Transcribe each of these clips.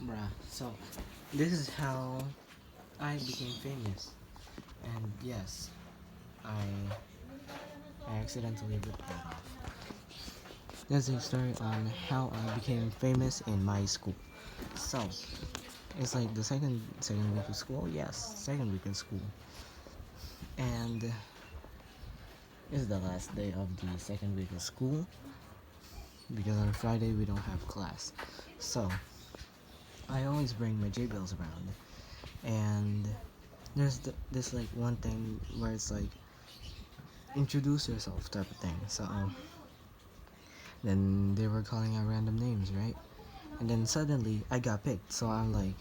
Bruh, so this is how I became famous. And yes, I accidentally ripped that off. There's a story on how I became famous in my school. So it's like the second week of school. Yes, second week of school, and it's the last day of the second week of school because on Friday we don't have class. So I always bring my JBLs around, and there's this like one thing where it's like introduce yourself type of thing. So then they were calling out random names, right? And then suddenly I got picked. So I'm like,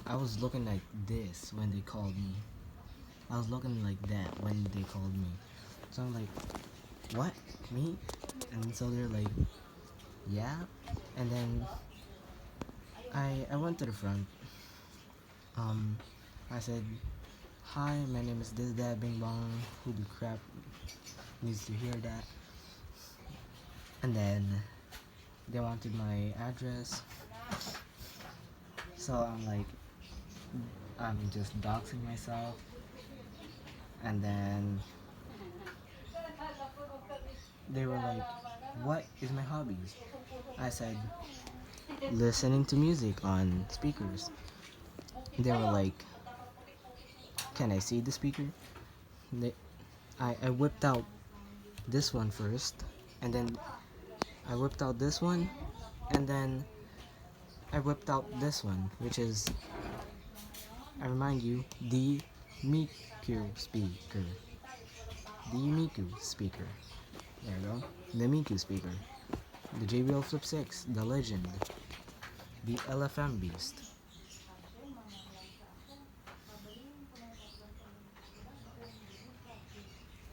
I was looking like this when they called me. I was looking like that when they called me. So I'm like, what? Me? And so they're like, yeah. And then I went to the front. Um, I said, hi, my name is this, that, bing bong. Who the crap needs to hear that? And then they wanted my address. So I'm like, I'm just doxing myself. And then they were like, what is my hobbies? I said, listening to music on speakers. They were like, can I see the speaker? They, I whipped out this one first, and then I whipped out this one, and then I whipped out this one, which is, I remind you, the Miku speaker. The Miku speaker. There you go. The Miku speaker. The JBL Flip 6, the legend. The LFM beast.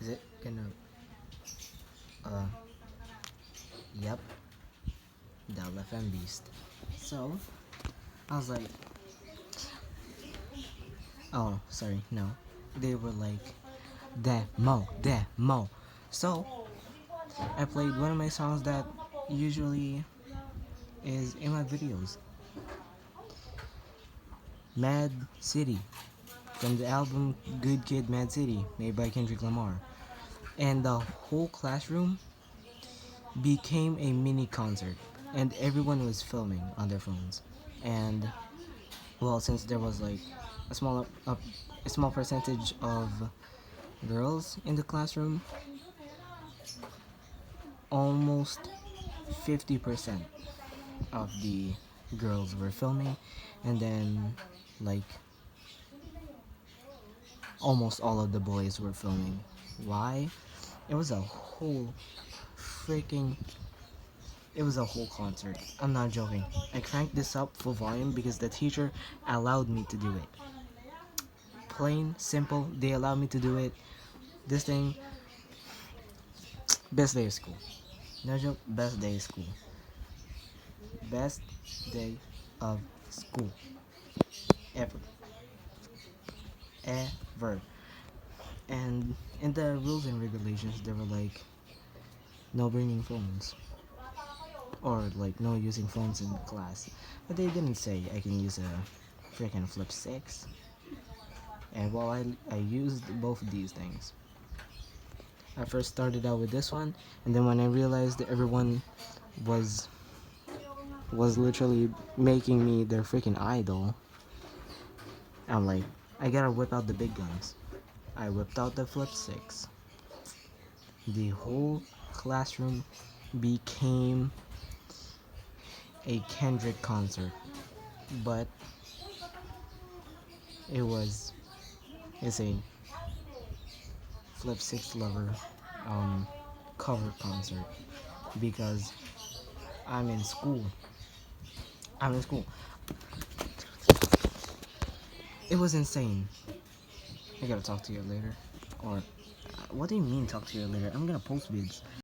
Is it gonna, uh, yep, the LFM beast. So, I was like, oh, sorry, no. They were like, demo. So, I played one of my songs that usually is in my videos. Mad City, from the album Good Kid Mad City, made by Kendrick Lamar. And the whole classroom became a mini concert, and everyone was filming on their phones. And well, since there was like a small percentage of girls in the classroom, almost 50% of the girls were filming, and then like almost all of the boys were filming. Why? It was a whole freaking it was a whole concert. I'm not joking. I cranked this up full volume because the teacher allowed me to do it. Plain, simple, they allowed me to do it. This thing, best day of school. No joke, best day of school. Best day of school. Ever. Ever. And in the rules and regulations, they were like, no bringing phones. Or like, no using phones in class. But they didn't say I can use a freaking Flip 6. And while I used both of these things, I first started out with this one, and then when I realized that everyone was literally making me their freaking idol, I'm like, I gotta whip out the big guns. I whipped out the Flip 6. The whole classroom became a Kendrick concert, but it's a Flip 6 lover cover concert because I'm in school. I'm in school. It was insane. I gotta talk to you later. Or, what do you mean talk to you later? I'm gonna post vids.